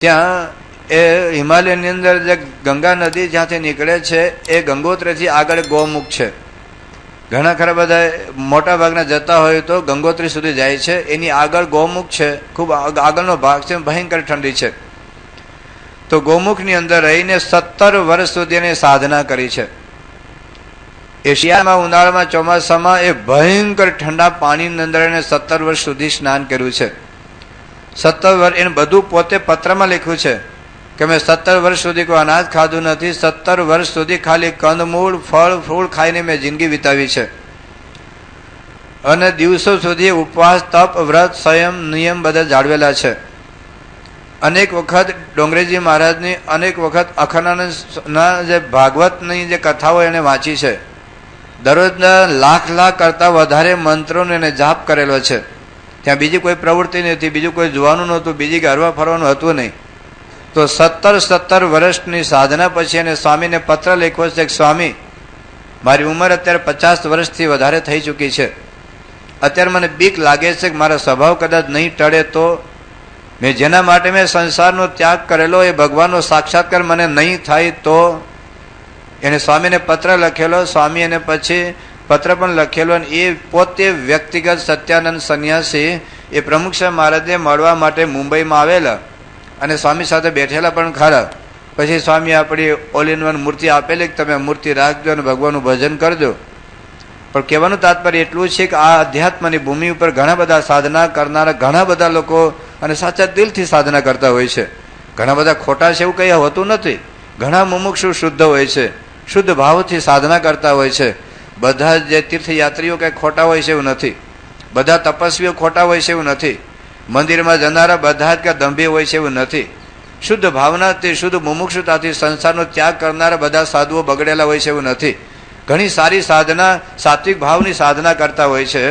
ત્યાં એ હિમાલયની અંદર જે ગંગા નદી જ્યાંથી નીકળે છે એ ગંગોત્રીથી આગળ ગૌમુખ છે. ઘણા ખરા બધા મોટા ભાગના જતા હોય તો ગંગોત્રી સુધી જાય છે. એની આગળ ગૌમુખ છે, ખૂબ આગળનો ભાગ છે, ભયંકર ઠંડી છે. તો ગૌમુખની અંદર રહીને 17 વર્ષ સુધી એને સાધના કરી છે. એ શિયાળામાં, ઉનાળામાં, ચોમાસામાં એ ભયંકર ઠંડા પાણીની અંદર એને 17 વર્ષ સુધી સ્નાન કર્યું છે. 17 વર્ષ એને બધું પોતે પત્રમાં લખ્યું છે કે મેં 17 વર્ષ સુધી કોઈ અનાજ ખાધું નથી. 17 વર્ષ સુધી ખાલી કંદમૂળ, ફળ, ફૂલ ખાઈને મેં જિંદગી વિતાવી છે. અને દિવસો સુધી ઉપવાસ, તપ, વ્રત, સંયમ, નિયમ બધા જાળવેલા છે. અનેક વખત ડોંગરેજી મહારાજની, અનેક વખત અખંડાનંદના જે ભાગવતની જે કથાઓ એને વાંચી છે. દરરોજના લાખ કરતા વધારે મંત્રોનો એને જાપ કરેલો છે. ત્યાં બીજી કોઈ પ્રવૃત્તિ નથી, બીજું કોઈ જોવાનું નહોતું, બીજી હરવા ફરવાનું હતું નહીં. તો 17 વર્ષની સાધના પછી એને સ્વામીને પત્ર લખ્યો છે કે સ્વામી, મારી ઉંમર અત્યારે 50 વર્ષથી વધારે થઈ ચૂકી છે. અત્યારે મને બીક લાગે છે કે મારો સ્વભાવ કદાચ નહીં ટળે તો મેં જેના માટે મેં સંસારનો ત્યાગ કરેલો એ ભગવાનનો સાક્ષાત્કાર મને નહીં થાય તો. એને સ્વામીને પત્ર લખેલો. સ્વામી એને પછી પત્ર પણ લખેલો. અને એ પોતે વ્યક્તિગત સત્યાનંદ સંન્યાસી એ પ્રમુખ સાહેબ મહારાજને મળવા માટે મુંબઈમાં આવેલા અને સ્વામી સાથે બેઠેલા પણ ખરા. પછી સ્વામી આપણી ઓલ ઇન વન મૂર્તિ આપેલી કે તમે મૂર્તિ રાખજો અને ભગવાનનું ભજન કરજો. પણ કહેવાનું તાત્પર્ય એટલું છે કે આ અધ્યાત્મની ભૂમિ ઉપર ઘણા બધા સાધના કરનારા ઘણા બધા લોકો અને સાચા દિલથી સાધના કરતા હોય છે. ઘણા બધા ખોટા છે એવું કંઈ હોતું નથી. ઘણા મુમુક્ષુ શુદ્ધ હોય છે, શુદ્ધ ભાવથી સાધના કરતા હોય છે. બધા જે તીર્થયાત્રીઓ કંઈ ખોટા હોય છે એવું નથી. બધા તપસ્વીઓ ખોટા હોય છે એવું નથી. મંદિરમાં જનારા બધા જ દંભી હોય છે એવું નથી. શુદ્ધ ભાવનાથી, શુદ્ધ મુમુક્ષુતાથી સંસારનો ત્યાગ કરનારા બધા સાધુઓ બગડેલા હોય છે એવું નથી. ઘણી સારી સાધના, સાત્વિક ભાવની સાધના કરતા હોય છે.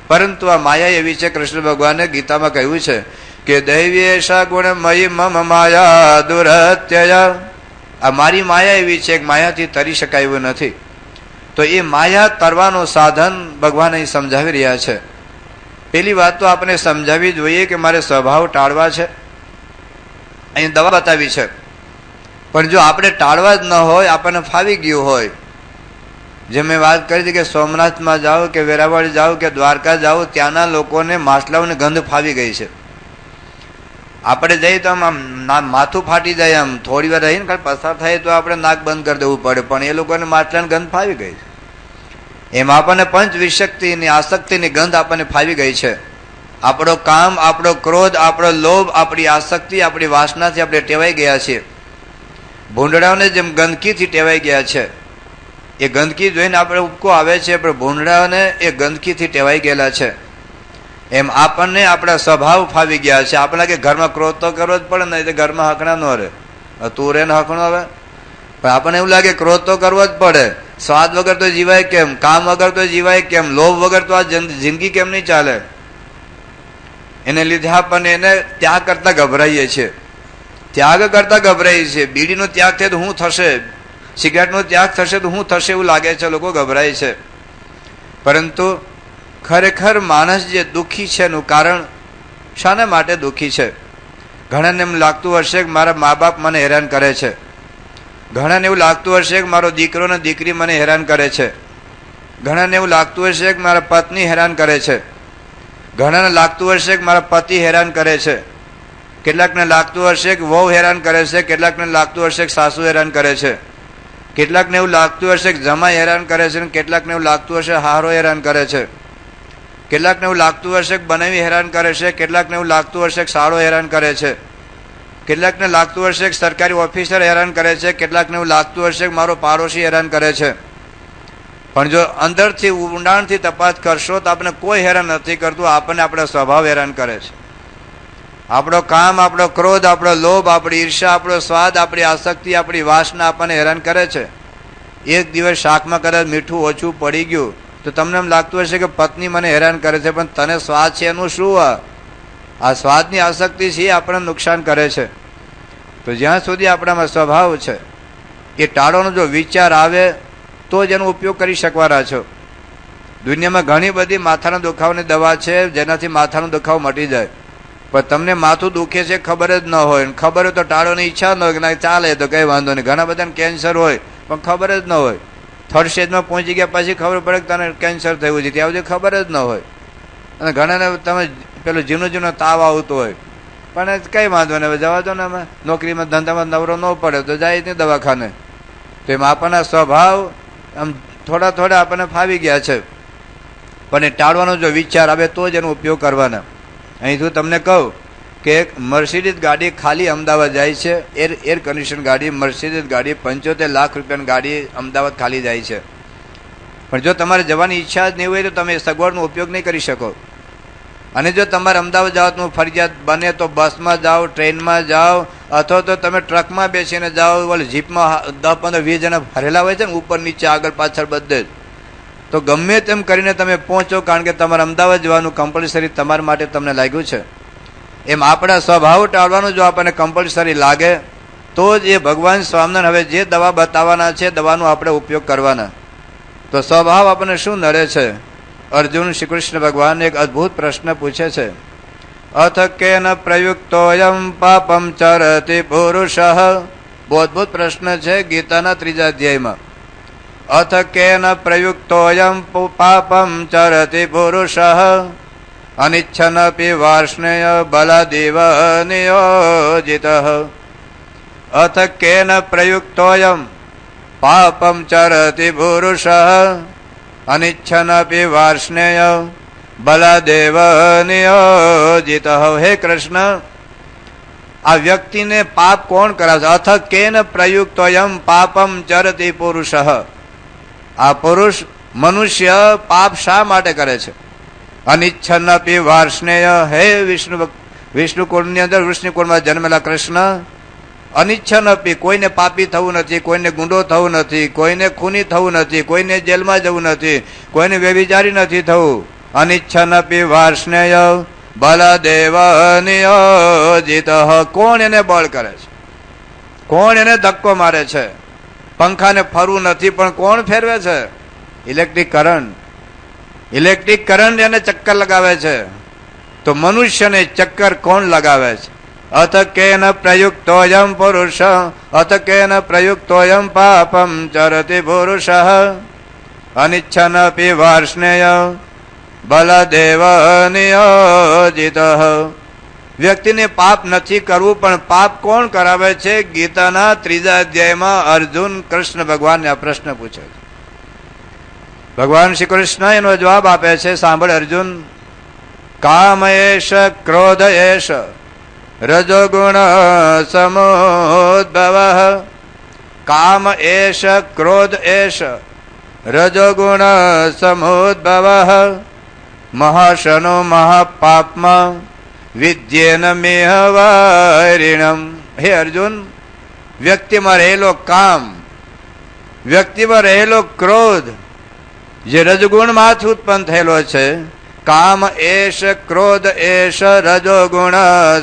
પરંતુ આ માયા એવી છે, કૃષ્ણ ભગવાને ગીતામાં કહ્યું છે કે દૈવ્યેશા ગુણમયી મમ માયા દુરત્યય. આ મારી માયા એવી છે કે માયાથી તરી શકાય એવું નથી. તો એ માયા તરવાનું સાધન ભગવાન અહીં સમજાવી રહ્યા છે. પેલી વાત તો આપણે સમજાવવી જોઈએ કે મારે સ્વભાવ ટાળવા છે. અહીં દવા બતાવી છે. પણ જો આપણે ટાળવા જ ન હોય, આપણને ફાવી ગયું હોય, જે મેં વાત કરી હતી કે સોમનાથમાં જાઓ કે વેરાવળ જાઓ કે દ્વારકા જાઓ, ત્યાંના લોકોને માછલાઓની ગંધ ફાવી ગઈ છે. આપણે જઈએ તો આમ માથું ફાટી જાય, આમ થોડી વાર રહીને પસાર થાય તો આપણે નાક બંધ કરી દેવું પડે. પણ એ લોકોને માછલાની ગંધ ફાવી ગઈ છે. એમ આપણને પંચ વિશક્તિની, આસક્તિની ગંધ આપણને ફાવી ગઈ છે. આપણો કામ, આપણો ક્રોધ, આપણો લોભ, આપણી આસક્તિ, આપણી વાસનાથી આપણે ટેવાઈ ગયા છીએ. ભૂંડડાઓને જેમ ગંદકીથી ટેવાઈ ગયા છે, એ ગંદકી જોઈને આપણે ઉપકો આવે છે, પણ ભૂંડડાઓને એ ગંદકીથી ટેવાઈ ગયેલા છે. એમ આપણને આપણા સ્વભાવ ફાવી ગયા છે. આપણે કે ઘરમાં ક્રોધ તો કરવો જ પડે ને, ઘરમાં હકણા ન રહે. તું રે ને હકણો હવે. પણ આપણને એવું લાગે ક્રોધ તો કરવો જ પડે. સ્વાદ વગર તો જીવાય કેમ? કામ વગર તો જીવાય કેમ? લોભ વગર તો આ જિંદગી કેમ નહીં ચાલે? એને લીધે આપણને એને ત્યાગ કરતા ગભરાઈએ છીએ. ત્યાગ કરતા ગભરાઈએ છીએ. બીડીનો ત્યાગ થાય તો શું થશે? સિગરેટનો ત્યાગ થશે તો શું થશે એવું લાગે છે. લોકો ગભરાય છે. પરંતુ ખરેખર માણસ જે દુઃખી છે એનું કારણ શાના માટે દુઃખી છે? ઘણાને એમ લાગતું હશે કે મારા મા બાપ મને હેરાન કરે છે. ઘણાને એવું લાગતું હશે કે મારો દીકરો ને દીકરી મને હેરાન કરે છે. ઘણાને એવું લાગતું હશે કે મારા પત્ની હેરાન કરે છે. ઘણાને લાગતું હશે કે મારા પતિ હેરાન કરે છે. કેટલાકને લાગતું હશે કે વહુ હેરાન કરે છે. કેટલાકને લાગતું હશે કે સાસુ હેરાન કરે છે. કેટલાકને એવું લાગતું હશે કે જમાઈ હેરાન કરે છે. કેટલાકને એવું લાગતું હશે હારો હેરાન કરે છે. કેટલાકને એવું લાગતું હશે કે બનાવી હેરાન કરે છે. કેટલાકને એવું લાગતું હશે કે સાળો હેરાન કરે છે. કેટલાકને લાગતું હશે કે સરકારી ઓફિસર હેરાન કરે છે. કેટલાકને એવું લાગતું હશે કે મારો પાડોશી હેરાન કરે છે. પણ જો અંદરથી, ઊંડાણથી તપાસ કરશો તો આપણે કોઈ હેરાન નથી કરતું. આપણને આપણો સ્વભાવ હેરાન કરે છે. આપણો કામ, આપણો ક્રોધ, આપણો લોભ, આપણી ઈર્ષા, આપણો સ્વાદ, આપણી આસક્તિ, આપણી વાસના આપણને હેરાન કરે છે. એક દિવસ શાકમાં કદાચ મીઠું ઓછું પડી ગયું તો તમને એમ લાગતું હશે કે પત્ની મને હેરાન કરે છે. પણ તને સ્વાદ છે એનું શું? આ સ્વાદની આસક્તિ છે એ આપણને નુકસાન કરે છે. તો જ્યાં સુધી આપણામાં સ્વભાવ છે એ ટાળવાનો જો વિચાર આવે તો જ એનો ઉપયોગ કરી શકવાના છો. દુનિયામાં ઘણી બધી માથાના દુખાવાની દવા છે જેનાથી માથાનો દુખાવો મટી જાય. પણ તમને માથું દુખે છે ખબર જ ન હોય, ખબર હોય તો ટાળવાની ઈચ્છા ન હોય કે ના ચાલે તો કઈ વાંધો નહીં. ઘણા બધાને કેન્સર હોય પણ ખબર જ ન હોય. થર્ડ સ્ટેજમાં પહોંચી ગયા પછી ખબર પડે કે તને કેન્સર થયું છે, ત્યાં સુધી ખબર જ ન હોય. અને ઘણાને તમે પેલું ઝીણો તાવ આવતો હોય પણ કઈ વાંધો નહીં, જવા દો ને અમે નોકરીમાં ધંધામાં નવરો ન પડે તો જાય નહીં દવાખાને. તો એમાં આપણના સ્વભાવ આમ થોડા આપણને ફાવી ગયા છે, પણ એ ટાળવાનો જો વિચાર આવે તો જ એનો ઉપયોગ કરવાના. અહીંથી તમને કહું કે એક મર્સિડીઝ ગાડી ખાલી અમદાવાદ જાય છે, એર કન્ડિશન ગાડી મર્સિડીઝ ગાડી 75 લાખ રૂપિયાની ગાડી અમદાવાદ ખાલી જાય છે. પણ જો તમારે જવાની ઈચ્છા જ નહીં હોય તો તમે સગવડનો ઉપયોગ નહીં કરી શકો. અને જો તમારે અમદાવાદ જવાનું ફરજિયાત બને તો બસમાં જાઓ, ટ્રેનમાં જાઓ, અથવા તો તમે ટ્રકમાં બેસીને જાઓ, ઓલે જીપમાં 10, 15, 20 જણા ભરેલા હોય છે ને ઉપર નીચે આગળ પાછળ બધે જ. તો ગમે તેમ કરીને તમે પહોંચો, કારણ કે તમારે અમદાવાદ જવાનું કમ્પલસરી તમારા માટે તમને લાગ્યું છે. એમ આપણા સ્વભાવ ટાળવાનું જો આપણને કમ્પલસરી લાગે તો જ એ ભગવાન સ્વામિનારાયણ હવે જે દવા બતાવવાના છે દવાનો આપણે ઉપયોગ કરવાના. તો સ્વભાવ આપણને શું નડે છે? અર્જુન શ્રી કૃષ્ણ ભગવાન એક અદભુત પ્રશ્ન પૂછે છે. અથ કેન પ્રયુક્તોયમ પાપમ ચરતિ પુરુષ. બહુ અદભુત પ્રશ્ન છે ગીતાના 3જા અધ્યાયમાં. અથ કેન પ્રયુક્તોયમ પાપમ ચરતિ પુરુષ અનિચ્છનપી વાર્ષ્ણેય બલાદેવ નિયોજિત. અથ કેન પ્રયુક્તોયમ પાપમ ચરતિ પુરુષ અનિચ્છનપી વાર્ષ્ણેય બલાદેવ નિયોજિત. હે કૃષ્ણ, આ વ્યક્તિને પાપ કોણ કરાવશે? અથ કેન પ્રયુક્તોયમ પાપમ ચરતિ પુરુષ. આ પુરુષ મનુષ્ય પાપ શા માટે કરે છે? અનિચ્છનપી વાર્ષ્ણેય. હે વિષ્ણુ કુળની અંદર વૃષ્ણિ કુળમાં જન્મેલા કૃષ્ણ, અનિચ્છનપી કોઈને પાપી થવું નથી, કોઈને ગુંડો થવું નથી, કોઈને ખૂની થવું નથી, કોઈને જેલમાં જવું નથી, કોઈને વ્યભિચારી નથી થવું. અનિચ્છનપી વાર્ષ્ણેય બલદેવ નિયોજિત. કોણ એને બળ કરે છે? કોણ એને ધક્કો મારે છે? પંખાને ફરવું નથી પણ કોણ ફેરવે છે? ઇલેક્ટ્રિક કરંટ એને ચક્કર લગાવે છે. તો મનુષ્યને ચક્કર કોણ લગાવે છે? અથ કેન પ્રયુક્તોયમ પુરુષ અથ કેન પ્રયુક્તોયમ પાપમ ચરતિ પુરુષ અનિચ્છનપી વાર્ષ્ણેય બલદેવ નિયોજિત. વ્યક્તિને પાપ નથી કરવું પણ પાપ કોણ કરાવે છે? ગીતાના 3જા અધ્યાયમાં અર્જુન કૃષ્ણ ભગવાનને આ પ્રશ્ન પૂછે છે. ભગવાન શ્રી કૃષ્ણ એનો જવાબ આપે છે. સાંભળ અર્જુન. કામ એશ ક્રોધ એશ રજોગુણ સમોદ્ભવ. કામ એશ ક્રોધ એશ રજોગુણ સમોદ્ભવ. મહાશનો મહાપાપમાં વિદ્યેન મેહ વૈરિણમ. હે અર્જુન, વ્યક્તિમાં રહેલો કામ, વ્યક્તિમાં રહેલો ક્રોધ જે રજગુણમાંથી ઉત્પન્ન થયેલો છે, કામ એશ ક્રોધ એશ રજોગુણ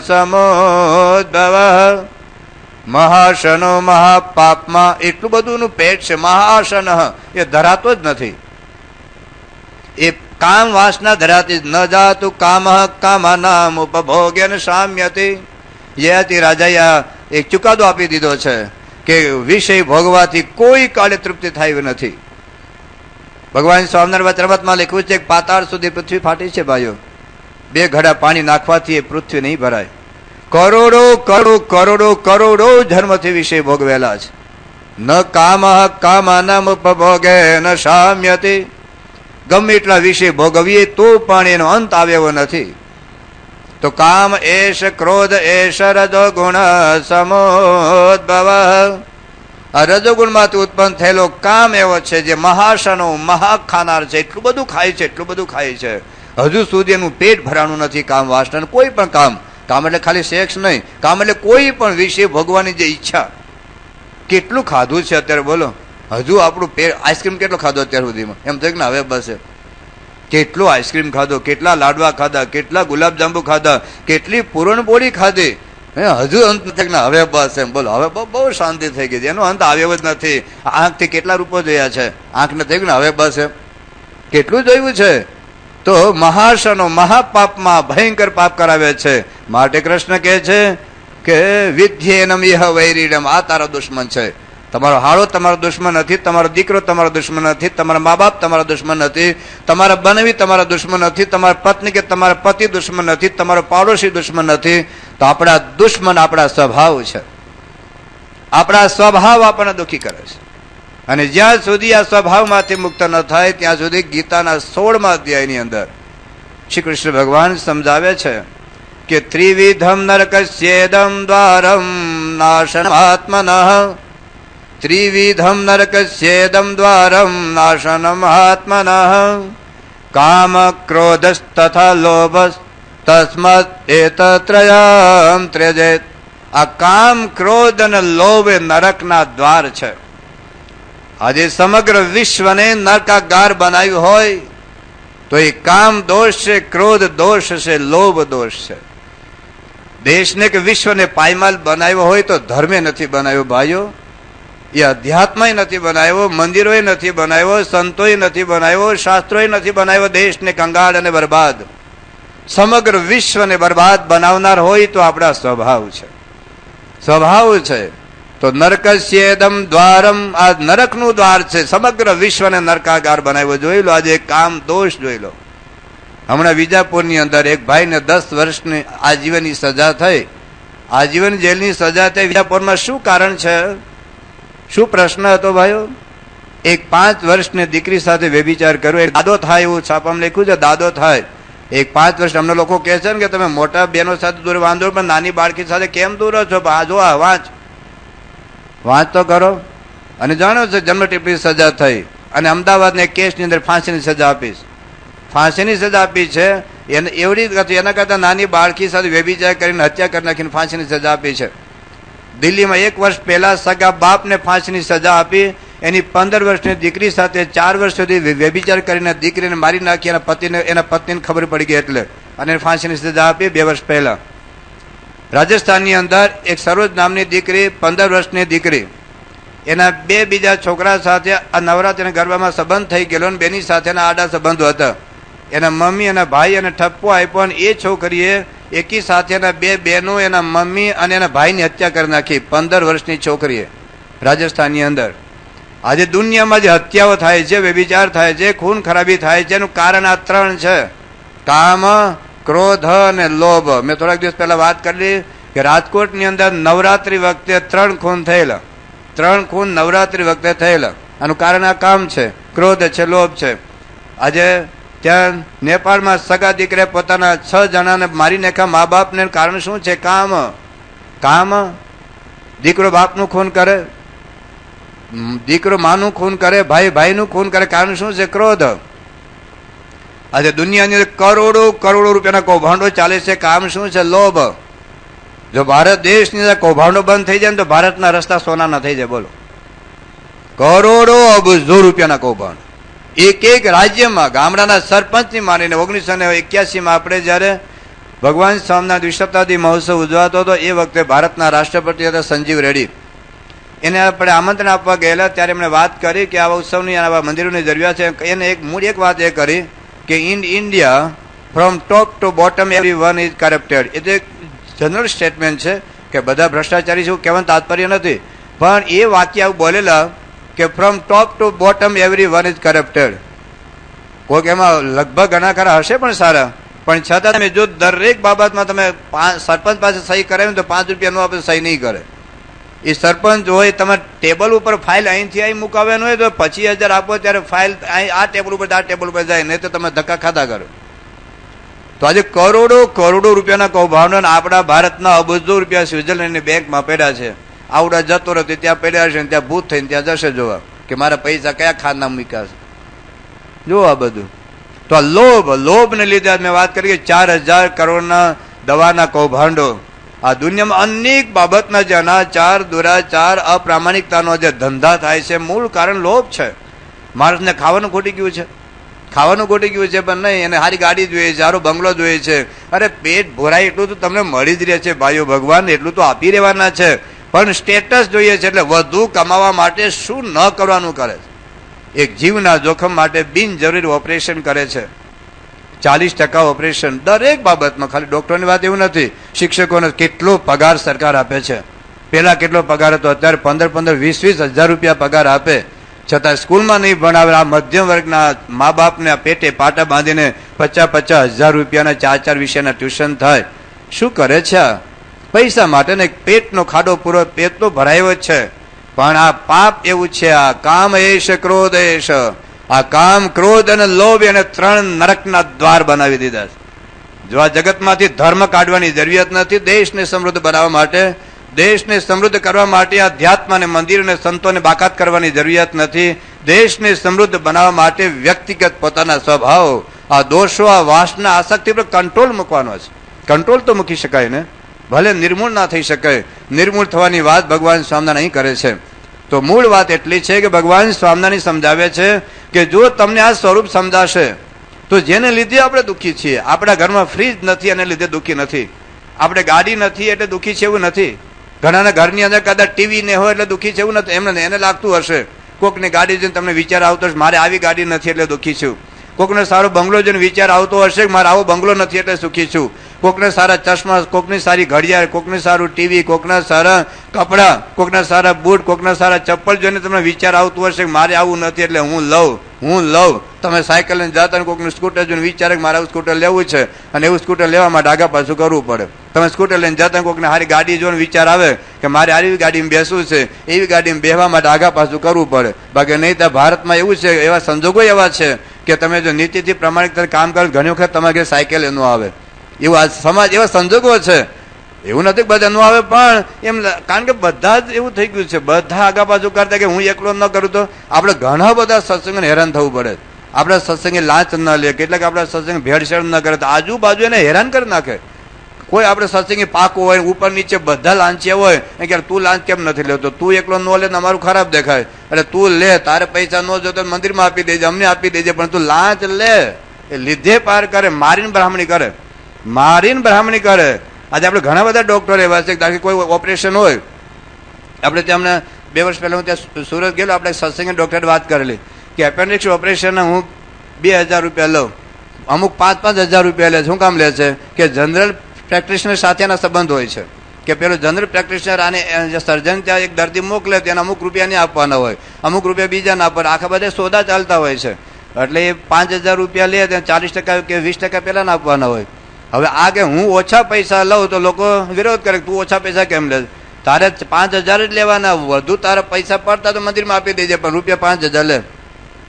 સમોદ્ભવ. મહાશનો મહાપાપમાં એટલું બધું પેટ છે. મહાશન એ ધરાતો જ નથી. એ કામ વાસના ધરાતી ન જાતું. કામ કામાનામ ઉપભોગ્ય સામ્યતિ. યતિ રાજાએ એક ચુકાદો આપી દીધો છે કે વિષય ભોગવાથી કોઈ કાળે તૃપ્તિ થાય નથી. ભગવાન સ્વામિનારાયણ વચરામૃતમાં લખ્યું છે કે પાતાળ સુધી પૃથ્વી ફાટી છે ભાઈઓ. 2 ઘડા પાણી નાખવાથી એ પૃથ્વી નહીં ભરાય. કરોડો કરોડો કરોડો કરોડો જન્મથી વિષય ભોગવેલા છે. ન કામ કામાનામ ઉપભોગે ન સામ્યતિ. ગમે એટલા વિષય ભોગવીએ તો પણ એનો અંત આવ્યો નથી. તો કામ એશ ક્રોધ એશ રજોગુણ સમોદ્ભવ. આ રજોગુણમાંથી ઉત્પન્ન થયેલો કામ એવો છે જે મહાશનો મહા ખાનાર છે. એટલું બધું ખાય છે, એટલું બધું ખાય છે, હજુ સુધી એનું પેટ ભરાણું નથી. કામ વાસના કોઈ પણ કામ એટલે ખાલી સેક્સ નહીં, કામ એટલે કોઈ પણ વિષય ભોગવાની જે ઈચ્છા. કેટલું ખાધું છે અત્યારે બોલો. હજુ આપણું પેટ. આઈસ્ક્રીમ કેટલો ખાધો અત્યાર સુધીમાં? એમ થાય કે હવે બસ કેટલો આઈસ્ક્રીમ ખાધો, કેટલા લાડવા ખાધા, કેટલા ગુલાબજાંબુ ખાધા, કેટલી પૂરણપોળી ખાધી. હજુ અંત નથી ને હવે બસ એમ બોલો. હવે બહુ શાંતિ થઈ ગઈ છે, એનો અંત આવ્યો જ નથી. આંખથી કેટલા રૂપો જોયા છે, આંખ ને થયું ને હવે બસ એમ કેટલું જોયું છે. તો મહાશનો મહાપાપમાં ભયંકર પાપ કરાવે છે. માટે કૃષ્ણ કહે છે કે વિધ્યેનમ યહ વૈરીડમ, આ તારો દુશ્મન છે. તમારો હાળો તમારો દુશ્મન નથી, તમારો દીકરો તમારો દુશ્મન નથી, તમારા મા બાપ તમારા દુશ્મન નથી, તમારા બનવી તમારા દુશ્મન નથી, તમારા પત્ની કે તમારા પતિ દુશ્મન નથી, તમારો પાડોશી દુશ્મન નથી. તો આપણા દુશ્મન આપણા સ્વભાવ છે. આપણા સ્વભાવ આપણને દુઃખી કરે છે. અને જ્યાં સુધી આ સ્વભાવમાંથી મુક્ત ન થાય ત્યાં સુધી ગીતાના 16મા અધ્યાયની અંદર શ્રી કૃષ્ણ ભગવાન સમજાવે છે કે ત્રિવિધમ નરકસ્યેદમ દ્વારમ નાશનમાત્મનઃ, ત્રિવિધમ નરકસ્યેદમ દ્વારમ નાશનમ આત્મનઃ, કામ ક્રોધસ તથા લોભસ તસ્માત એતત્રયમ ત્યજેત. આ કામ ક્રોધ અને લોભ એ નરકના દ્વાર છે. આજે સમગ્ર વિશ્વને નરકાગાર બનાવ્યું હોય તો એ કામ દોષ છે, ક્રોધ દોષ છે, લોભ દોષ છે. દેશને કે વિશ્વને પાયમાલ બનાવ્યો હોય તો ધર્મે નથી બનાવ્યો ભાઈઓ, એ અધ્યાત્મય નથી બનાવ્યો, મંદિરોય નથી બનાવ્યો, સંતોય નથી બનાવ્યો, શાસ્ત્રોય નથી બનાવ્યો. દેશને કંગાળ અને બરબાદ, સમગ્ર વિશ્વને બરબાદ બનાવનાર હોય તો આપણા સ્વભાવ છે. સ્વભાવ છે તો નરકસ્યેદમ દ્વારમ, આ નરકનું દ્વાર છે. સમગ્ર વિશ્વને નરકાગાર બનાવ્યો. જોઈ લો આજે કામ દોષ જોઈ લો. હમણાં વિજાપુરની અંદર એક ભાઈને 10 વર્ષની આજીવનની સજા થઈ, આજીવન જેલની સજા થઈ. વિજાપુરમાં શું કારણ છે, શું પ્રશ્ન હતો ભાઈઓ? એક 5 વર્ષની દીકરી સાથે વ્યભિચાર કર્યો. એક દાદો થાય એવું છાપામાં લખ્યું છે, દાદો થાય. એક 5 વર્ષ અમને લોકો કહે છે ને કે તમે મોટા બહેનો સાથે દૂર વાંધો, પણ નાની બાળકી સાથે કેમ દૂર છો? આ જો આ વાંચ તો કરો. અને જાણો છો જન્મ ટીપણી સજા થઈ અને અમદાવાદને કેસની અંદર ફાંસીની સજા આપીશ. ફાંસીની સજા આપી છે એને એવડી હતી, એના કરતા નાની બાળકી સાથે વ્યભિચાર કરીને હત્યા કરી નાખીને ફાંસીની સજા આપી છે. દિલ્હીમાં 1 વર્ષ પહેલા સગા બાપને ફાંસીની સજા આપી. એની 15 વર્ષની દીકરી સાથે 4 વર્ષ સુધી વ્યભિચાર કરીને દીકરીને મારી નાખી. એના પત્નીને ખબર પડી ગઈ એટલે અને ફાંસીની સજા આપી 2 વર્ષ પહેલા. રાજસ્થાનની અંદર એક સરોજ નામની દીકરી, 15 વર્ષની દીકરી, એના 2 બીજા છોકરા સાથે આ નવરાત્રિના ગરબામાં સંબંધ થઈ ગયેલો અને બેની સાથેના આડા સંબંધો હતા. એના મમ્મી અને ભાઈ એને ઠપકો આપ્યો અને એ છોકરીએ એકી સાથેના 2 બહેનો, એના મમ્મી અને એના ભાઈની હત્યા કરી નાખી. 15 વર્ષની છોકરીએ રાજસ્થાનની અંદર. આજે દુનિયામાં જે હત્યાઓ થાય છે, વ્યભિચાર થાય છે, ખૂન ખરાબી થાય છે, એનું કારણ આ 3 છે: કામ, ક્રોધ અને લોભ. મેં થોડાક દિવસ પહેલા વાત કરી કે રાજકોટની અંદર નવરાત્રી વખતે 3 ખૂન થયેલા. 3 ખૂન નવરાત્રી વખતે થયેલા. આનું કારણ આ કામ છે, ક્રોધ છે, લોભ છે. આજે ત્યાં નેપાળમાં સગા દીકરે પોતાના 6 જણાને મારી નાખ્યા મા બાપને. કારણ શું છે? કામ. કામ. દીકરો બાપનું ખૂન કરે, દીકરો માનું ખૂન કરે, ભાઈ ભાઈનું ખૂન કરે. કારણ શું છે? ક્રોધ. આજે દુનિયાની અંદર કરોડો કરોડો રૂપિયાના કૌભાંડો ચાલે છે. કામ શું છે? લોભ. જો ભારત દેશની અંદર કૌભાંડો બંધ થઈ જાય ને તો ભારતના રસ્તા સોનાના થઈ જાય. બોલો, કરોડો અબજો રૂપિયાના કૌભાંડ એક રાજ્યમાં. ગામડાના સરપંચની માનીને 1981માં આપણે જયારે ભગવાન સ્વામિનારાયણ દ્વિશતાબ્દી મહોત્સવ ઉજવાતો હતો એ વખતે ભારતના રાષ્ટ્રપતિ હતા સંજીવ રેડ્ડી. એને આપણે આમંત્રણ આપવા ગયેલા ત્યારે એમણે વાત કરી કે આવા ઉત્સવની આવા મંદિરોની જરૂરિયાત છે. એને એક વાત એ કરી કે in India from top to bottom every one is corrupted. એ તો એક જનરલ સ્ટેટમેન્ટ છે કે બધા ભ્રષ્ટાચારી શું કહેવાનું તાત્પર્ય નથી, પણ એ વાક્ય આવું બોલેલા કે from top to bottom every one is corrupted. કોઈક એમાં લગભગ ઘણા ખરા હશે પણ સારા, પણ છતાં તમે જો દરેક બાબતમાં તમે સરપંચ પાસે સહી કરાવી તો 5 રૂપિયા નો આપણે સહી નહીં કરે. એ સરપંચ હોય, તમે ટેબલ ઉપર ફાઇલ અહીંથી અહીં મુકાવવાનું હોય તો 25,000 આપો ત્યારે ફાઇલ આ ટેબલ ઉપર આ ટેબલ ઉપર જાય, નહીં તો તમે ધક્કા ખાતા કરો. તો આજે કરોડો કરોડો રૂપિયાના કૌભાંડો આપણા ભારતના અબજો રૂપિયા સ્વિટ્ઝરલેન્ડની બેંકમાં પડ્યા છે. આવડા જતો રહેતી ત્યાં પડ્યા છે, ત્યાં ભૂત થઈને ત્યાં જશે જોવા કે મારા પૈસા કયા ખાના મૂક્યા છે. જો આ બધું તો આ લોભને લીધે મેં વાત કરી કે 4,000 કરોડના દવાના કૌભાંડો. આ દુનિયામાં અનેક બાબતના જે અનાચાર, દુરાચાર, અપ્રામાણિકતાનો જે ધંધા થાય છે, મૂળ કારણ લોભ છે. માણસને ખાવાનું ખોટી ગયું છે, ખાવાનું ખોટી ગયું છે, પણ નહીં, એને સારી ગાડી જોઈએ છે, સારો બંગલો જોઈએ છે. અરે પેટ ભરાય એટલું તો તમને મળી જ રહે છે ભાઈઓ. ભગવાન એટલું તો આપી રહેવાના છે, પણ સ્ટેટસ જોઈએ છે. એટલે વધુ કમાવા માટે શું ન કરવાનું કરે છે. એક જીવના જોખમ માટે બિનજરૂરી ઓપરેશન કરે છે. 40% ઓપરેશન દરેક બાબતમાં. ખાલી ડોક્ટરની વાત એવું નથી, શિક્ષકોને કેટલો પગાર સરકાર આપે છે. પહેલા કેટલો પગાર હતો, અત્યારે 15-20 હજાર રૂપિયા પગાર આપે, છતાં સ્કૂલમાં નહીં ભણાવે. આ મધ્યમ વર્ગના મા બાપને પેટે પાટા બાંધીને 50 હજાર રૂપિયાના 4 વિષયના ટ્યુશન થાય. શું કરે છે આ? પૈસા માટે ને પેટનો ખાડો પૂરો, પેટ તો ભરાયો જ છે, પણ આ પાપ એવું છે. આ કામ એશ, ક્રોધ એશ, આ કામ, ક્રોધ અને લોભ એને 3 નરકના દ્વાર બનાવી દીધા છે. જો આ જગતમાંથી ધર્મ કાઢવાની જરૂરિયાત નથી. દેશને સમૃદ્ધ બનાવવા માટે, દેશને સમૃદ્ધ કરવા માટે અધ્યાત્મ અને મંદિર અને સંતોને બાકાત કરવાની જરૂરિયાત નથી. દેશને સમૃદ્ધ બનાવવા માટે વ્યક્તિગત પોતાના સ્વભાવ, આ દોષો, આ વાસના, આસક્તિ પર કંટ્રોલ મૂકવાનો છે. કંટ્રોલ તો મૂકી શકાય ને, ભલે નિર્મૂળ ના થઈ શકે. નિર્મૂળ થવાની વાત ભગવાન સ્વામિનારાયણ અહીં કરે છે. તો મૂળ વાત એટલી છે કે ભગવાન સ્વામિનારાયણ સમજાવે છે કે જો તમને આ સ્વરૂપ સમજાશે તો જેને લીધે આપણે દુઃખી છીએ, આપણા ઘરમાં ફ્રીજ નથી એને લીધે દુઃખી નથી, આપણે ગાડી નથી એટલે દુઃખી છે એવું નથી, ઘણાના ઘરની અંદર કદાચ ટીવી ને હોય એટલે દુઃખી છે એવું નથી. એમને એને લાગતું હશે, કોકની ગાડી જોઈને તમને વિચાર આવતો હશે મારે આવી ગાડી નથી એટલે દુઃખી છું, કોકને સારો બંગલો જોઈને વિચાર આવતો હશે કે મારે આવો બંગલો નથી એટલે સુખી છું, કોકને સારા ચશ્મા, કોકની સારી ઘડિયાળ, કોકને સારું ટીવી, કોકના સારા કપડાં, કોકના સારા બૂટ, કોકના સારા ચપ્પલ જોઈને તમને વિચાર આવતું હશે કે મારે આવું નથી એટલે હું લઉં. તમે સાયકલ લઈને જતા કોકનું સ્કૂટર જોઈને વિચારે કે મારે આવું સ્કૂટર લેવું છે અને એવું સ્કૂટર લેવા માટે આગા પાછું કરવું પડે. તમે સ્કૂટર લઈને જતા કોકને સારી ગાડી જોઈને વિચાર આવે કે મારે આવી ગાડીમાં બેસવું છે, એવી ગાડીમાં બેસવા માટે આગા પાછું કરવું પડે. બાકી નહીં તો ભારતમાં એવું છે, એવા સંજોગો એવા છે કે તમે જો નીતિથી પ્રમાણિક કામ કરો ઘણી વખત તમારે ઘરે સાયકલ ન આવે. એવું આ સમાજ, એવા સંજોગો છે. એવું નથી કે બધા ન આવે, પણ એમ કારણ કે બધા જ એવું થઈ ગયું છે, બધા આગા પાછું કરતા કે હું એકલો ન કરું તો આપણે ઘણા બધા સત્સંગને હેરાન થવું પડે. આપણા સત્સંગે લાંચ ન લે, કેટલાક આપણા સત્સંગ ભેળસેળ ન કરે તો આજુબાજુ એને હેરાન કરી નાખે. કોઈ આપણે સત્સંગી પાકો હોય, ઉપર નીચે બધા લાંચિયા હોય, કે તું લાંચ કેમ નથી લેતો, તું એકલો ન લે અમારું ખરાબ દેખાય, એટલે તું લે, તારે પૈસા ન જોતો મંદિરમાં આપી દેજે, અમને આપી દેજે, પણ તું લાંચ લે. એ લીધે પાર કરે, મારીને બ્રાહ્મણી કરે. આજે આપણે ઘણા બધા ડોક્ટર એવા છે કે કોઈ ઓપરેશન હોય, આપણે ત્યાં હમણાં 2 વર્ષ પહેલા હું ત્યાં સુરત ગયેલો, આપણે સત્સંગ ડોક્ટર વાત કરેલી કે એપેન્ડિક્સ ઓપરેશન હું 2000 રૂપિયા લઉં, અમુક 5-5 હજાર રૂપિયા લે છે. શું કામ લે છે કે જનરલ પ્રેક્ટિશનર સાથેના સંબંધ હોય છે કે પેલો જનરલ પ્રેક્ટિશનર આને સર્જન ત્યાં એક દર્દી મોકલે તેને અમુક રૂપિયા નહીં આપવાના હોય, અમુક રૂપિયા બીજાને આપવાના, આખા બધા સોદા ચાલતા હોય છે. એટલે એ 5000 રૂપિયા લે ત્યાં 40% કે 20% પહેલા આપવાના હોય. હવે આ કે હું ઓછા પૈસા લઉં તો લોકો વિરોધ કરે, તું ઓછા પૈસા કેમ લે, તારે 5000 જ લેવાના, વધુ તારા પૈસા પડતા તો મંદિરમાં આપી દેજે, પણ રૂપિયા 5000 લે.